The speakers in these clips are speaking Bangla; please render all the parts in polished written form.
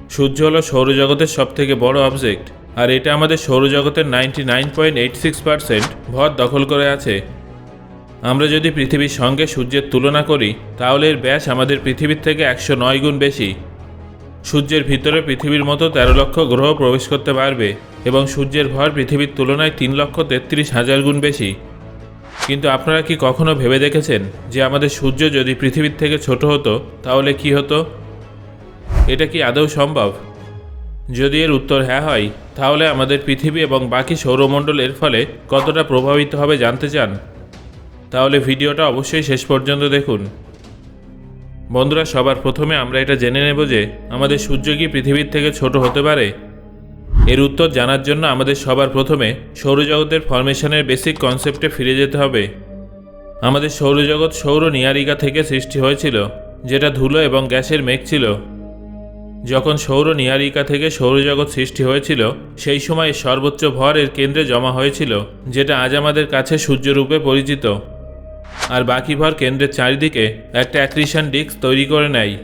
সূর্য হলো সৌরজগতের সবথেকে বড় অবজেক্ট, আর এটা আমাদের সৌরজগতের 99.86% ভর দখল করে আছে। আমরা যদি পৃথিবীর সঙ্গে সূর্যের তুলনা করি তাহলে এর ব্যাস আমাদের পৃথিবীর থেকে 109 গুণ বেশি। সূর্যের ভিতরে পৃথিবীর মতো 13 লক্ষ গ্রহ প্রবেশ করতে পারবে এবং সূর্যের ভর পৃথিবীর তুলনায় 3,33,000 গুণ বেশি। কিন্তু আপনারা কি কখনো ভেবে দেখেছেন যে আমাদের সূর্য যদি পৃথিবীর থেকে ছোট হতো তাহলে কি হতো? এটা কি আদৌ সম্ভব? যদি এর উত্তর হ্যাঁ হয়, তাহলে আমাদের পৃথিবী এবং বাকি সৌরমণ্ডল এর ফলে কতটা প্রভাবিত হবে জানতে চান? তাহলে ভিডিওটা অবশ্যই শেষ পর্যন্ত দেখুন। বন্ধুরা, সবার প্রথমে আমরা এটা জেনে নেব যে আমাদের সূর্য কি পৃথিবীর থেকে ছোট হতে পারে। এর উত্তর জানার জন্য আমাদের সবার প্রথমে সৌরজগতের ফরমেশনের বেসিক কনসেপ্টে ফিরে যেতে হবে। আমাদের সৌরজগৎ সৌর নীহারিকা থেকে সৃষ্টি হয়েছিল, যেটা ধুলো এবং গ্যাসের মেঘ ছিল। যখন সৌর নীহারিকা থেকে সৌরজগৎ সৃষ্টি হয়েছিল সেই সময় সর্বোচ্চ ভর এর কেন্দ্রে জমা হয়েছিল, যেটা আজ আমাদের কাছে সূর্যরূপে পরিচিত। আর বাকি ভর কেন্দ্রের চারিদিকে একটা অ্যাক্রিশন ডিস্ক তৈরি করে নেয়।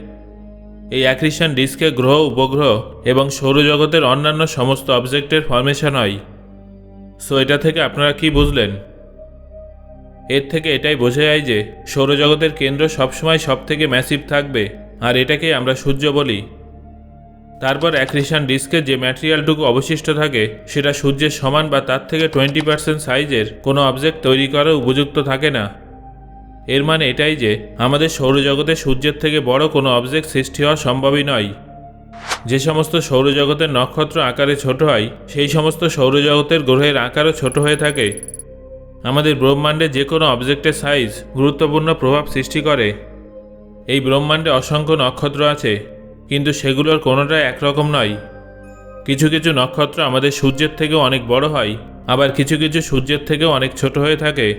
এই অ্যাক্রিশন ডিস্কে গ্রহ, উপগ্রহ এবং সৌরজগতের অন্যান্য সমস্ত অবজেক্টের ফরমেশন হয়। সো এটা থেকে আপনারা কি বুঝলেন? এর থেকে এটাই বোঝা যায় যে সৌরজগতের কেন্দ্র সবসময় সবথেকে ম্যাসিভ থাকবে, আর এটাকেই আমরা সূর্য বলি। তারপর অ্যাক্রিশন ডিস্কে যে ম্যাটেরিয়ালটুকু অবশিষ্ট থাকে সেটা সূর্যের সমান বা তার থেকে 20% সাইজের কোনো অবজেক্ট তৈরি করার উপযুক্ত থাকে না। এর মানে এটাই যে আমাদের সৌরজগতে সূর্যের থেকে বড় কোনো অবজেক্ট সৃষ্টি হওয়া সম্ভবই নয়। যে সমস্ত সৌরজগতের নক্ষত্র আকারে ছোট হয় সেই সমস্ত সৌরজগতের গ্রহের আকারও ছোট হয়ে থাকে। আমাদের ব্রহ্মাণ্ডে যে কোনো অবজেক্টের সাইজ গুরুত্বপূর্ণ প্রভাব সৃষ্টি করে। এই ব্রহ্মাণ্ডে অসংখ্য নক্ষত্র আছে, কিন্তু সেগুলোর কোনোটাই একরকম নয়। কিছু কিছু নক্ষত্র আমাদের সূর্যের থেকেও অনেক বড় হয়, আবার কিছু কিছু সূর্যের থেকেও অনেক ছোট হয়ে থাকে।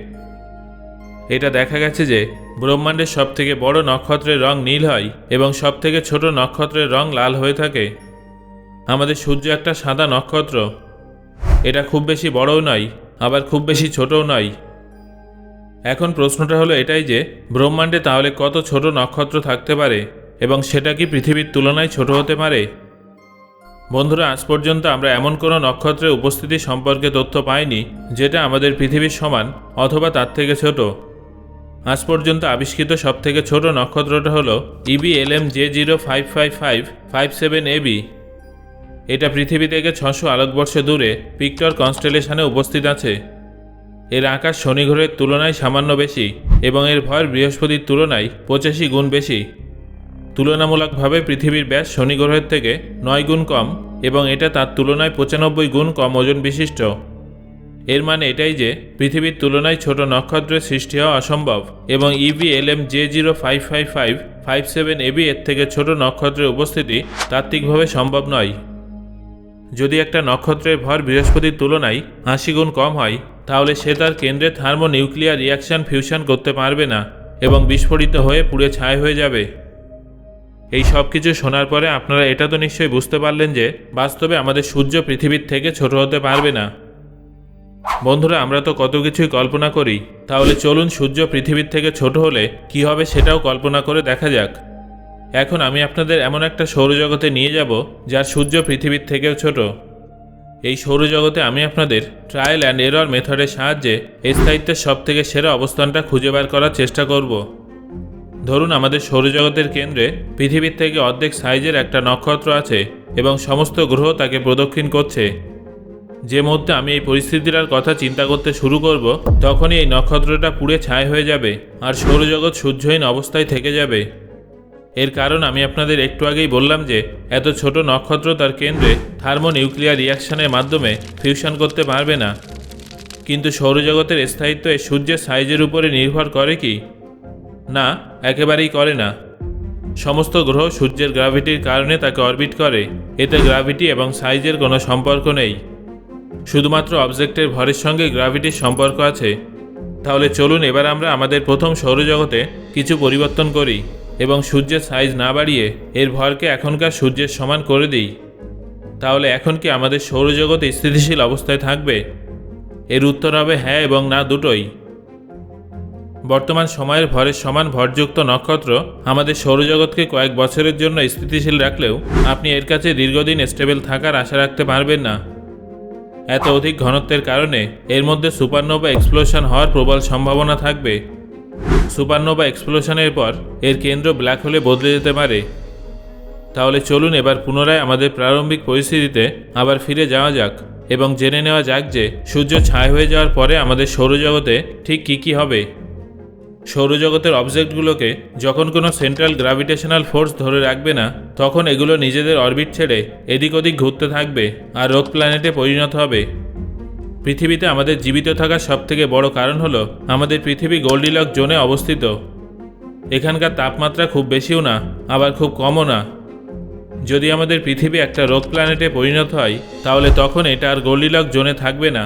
এটা দেখা গেছে যে ব্রহ্মাণ্ডের সবথেকে বড় নক্ষত্রের রং নীল হয় এবং সবথেকে ছোট নক্ষত্রের রং লাল হয়ে থাকে। আমাদের সূর্য একটা সাদা নক্ষত্র। এটা খুব বেশি বড়ও নয়, আবার খুব বেশি ছোটও নয়। এখন প্রশ্নটা হলো এটাই যে ব্রহ্মাণ্ডে তাহলে কত ছোট নক্ষত্র থাকতে পারে এবং সেটা কি পৃথিবীর তুলনায় ছোট হতে পারে? বন্ধুরা, আজ পর্যন্ত আমরা এমন কোনো নক্ষত্রের উপস্থিতি সম্পর্কে তথ্য পাইনি যেটা আমাদের পৃথিবীর সমান অথবা তার থেকে ছোট। আজ পর্যন্ত আবিষ্কৃত সবথেকে ছোট নক্ষত্রটা হলো EB LM J055557AB। এটা পৃথিবী থেকে 600 আলোকবর্ষ দূরে পিক্টর কনস্টেলেশনে উপস্থিত আছে। এর আকার শনি গ্রহের তুলনায় সামান্য বেশি এবং এর ভর বৃহস্পতির তুলনায় 85 গুণ বেশি। তুলনামূলকভাবে পৃথিবীর ব্যাস শনি গ্রহের থেকে 9 গুণ কম এবং এটা তার তুলনায় 95 গুণ কম ওজন বিশিষ্ট। এর মানে এটাই যে পৃথিবীর তুলনায় ছোট নক্ষত্রের সৃষ্টি হওয়া অসম্ভব এবং EB LM J055557AB এর থেকে ছোট নক্ষত্রের উপস্থিতি তাত্ত্বিকভাবে সম্ভব নয়। যদি একটা নক্ষত্রের ভর বৃহস্পতির তুলনায় 80 গুণ কম হয় তাহলে সে তার কেন্দ্রে থার্মোনিউক্লিয়ার রিয়াকশন ফিউশন করতে পারবে না এবং বিস্ফোরিত হয়ে পুড়ে ছাই হয়ে যাবে। এই সব কিছু শোনার পরে আপনারা এটা তো নিশ্চয়ই বুঝতে পারলেন যে বাস্তবে আমাদের সূর্য পৃথিবীর থেকে ছোট হতে পারবে না। বন্ধুরা, আমরা তো কত কিছুই কল্পনা করি, তাহলে চলুন সূর্য পৃথিবীর থেকে ছোট হলে কি হবে সেটাও কল্পনা করে দেখা যাক। এখন আমি আপনাদের এমন একটা সৌরজগতে নিয়ে যাব যার সূর্য পৃথিবীর থেকেও ছোট। এই সৌরজগতে আমি আপনাদের ট্রায়াল অ্যান্ড এরর মেথডের সাহায্যে স্থায়িত্বের সবথেকে সেরা অবস্থানটা খুঁজে বার করার চেষ্টা করব। ধরুন আমাদের সৌরজগতের কেন্দ্রে পৃথিবীর থেকে অর্ধেক সাইজের একটা নক্ষত্র আছে এবং সমস্ত গ্রহ তাকে প্রদক্ষিণ করছে। যে মুহূর্তে আমি এই পরিস্থিতিটার কথা চিন্তা করতে শুরু করব তখনই এই নক্ষত্রটা পুড়ে ছাই হয়ে যাবে আর সৌরজগৎ সূর্যহীন অবস্থায় থেকে যাবে। এর কারণ আমি আপনাদের একটু আগেই বললাম যে এত ছোট নক্ষত্র তার কেন্দ্রে থার্মোনিউক্লিয়ার রিয়াকশনের মাধ্যমে ফিউশন করতে পারবে না। কিন্তু সৌরজগতের স্থায়িত্ব এই সূর্যের সাইজের উপরে নির্ভর করে কি? না, একেবারেই করে না। সমস্ত গ্রহ সূর্যের গ্র্যাভিটির কারণে তাকে অরবিট করে। এতে গ্র্যাভিটি এবং সাইজের কোনো সম্পর্ক নেই। শুধুমাত্র অবজেক্টের ভরের সঙ্গে গ্র্যাভিটির সম্পর্ক আছে। তাহলে চলুন এবার আমরা আমাদের প্রথম সৌরজগতে কিছু পরিবর্তন করি এবং সূর্যের সাইজ না বাড়িয়ে এর ভরকে এখনকার সূর্যের সমান করে দিই। তাহলে এখন কি আমাদের সৌরজগৎ স্থিতিশীল অবস্থায় থাকবে? এর উত্তর হবে হ্যাঁ এবং না দুটোই। বর্তমান সময়ের ভরের সমান ভরযুক্ত নক্ষত্র আমাদের সৌরজগৎকে কয়েক বছরের জন্য স্থিতিশীল রাখলেও আপনি এর কাছে দীর্ঘদিন স্টেবল থাকার আশা রাখতে পারবেন না। এত অধিক ঘনত্বের কারণে এর মধ্যে সুপারনোভা এক্সপ্লোশন হওয়ার প্রবল সম্ভাবনা থাকবে। সুপারনোভা এক্সপ্লোশনের পর এর কেন্দ্র ব্ল্যাক হোলে বদলে যেতে পারে। তাহলে চলুন এবার পুনরায় আমাদের প্রারম্ভিক পরিস্থিতিতে আবার ফিরে যাওয়া যাক এবং জেনে নেওয়া যাক যে সূর্য ছাই হয়ে যাওয়ার পরে আমাদের সৌরজগতে ঠিক কী হবে। সৌরজগতের অবজেক্টগুলোকে যখন কোনো সেন্ট্রাল গ্র্যাভিটেশনাল ফোর্স ধরে রাখবে না, তখন এগুলো নিজেদের অরবিট ছেড়ে এদিক ওদিক ঘুরতে থাকবে আর রোগ প্ল্যানেটে পরিণত হবে। পৃথিবীতে আমাদের জীবিত থাকার সবথেকে বড় কারণ হলো আমাদের পৃথিবী গোল্ডিলক জোনে অবস্থিত। এখানকার তাপমাত্রা খুব বেশিও না, আবার খুব কমও না। যদি আমাদের পৃথিবী একটা রোগ প্ল্যানেটে পরিণত হয়, তাহলে তখন এটা আর গোল্ডিলক জোনে থাকবে না।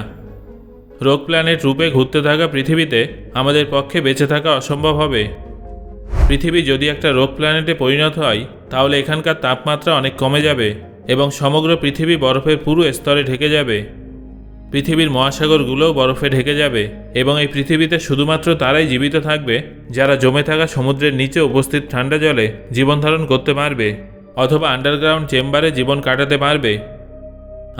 রোগ প্ল্যানেট রূপে ঘুরতে থাকা পৃথিবীতে আমাদের পক্ষে বেঁচে থাকা অসম্ভব হবে। পৃথিবী যদি একটা রোগ প্ল্যানেটে পরিণত হয়, তাহলে এখানকার তাপমাত্রা অনেক কমে যাবে এবং সমগ্র পৃথিবী বরফের পুরো স্তরে ঢেকে যাবে। পৃথিবীর মহাসাগরগুলোও বরফে ঢেকে যাবে এবং এই পৃথিবীতে শুধুমাত্র তারাই জীবিত থাকবে যারা জমে থাকা সমুদ্রের নিচে উপস্থিত ঠান্ডা জলে জীবন ধারণ করতে পারবে অথবা আন্ডারগ্রাউন্ড চেম্বারে জীবন কাটাতে পারবে।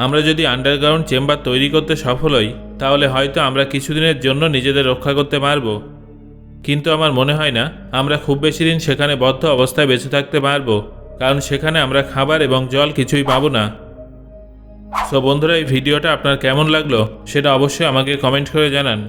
আমরা যদি আন্ডারগ্রাউন্ড চেম্বার তৈরি করতে সফল হই, তাহলে হয়তো আমরা কিছুদিনের জন্য নিজেদের রক্ষা করতে পারব, কিন্তু আমার মনে হয় না আমরা খুব বেশি দিন সেখানে বদ্ধ অবস্থায় বেঁচে থাকতে পারব, কারণ সেখানে আমরা খাবার এবং জল কিছুই পাবো না। সো বন্ধুরা, এই ভিডিওটা আপনার কেমন লাগলো সেটা অবশ্যই আমাকে কমেন্ট করে জানান।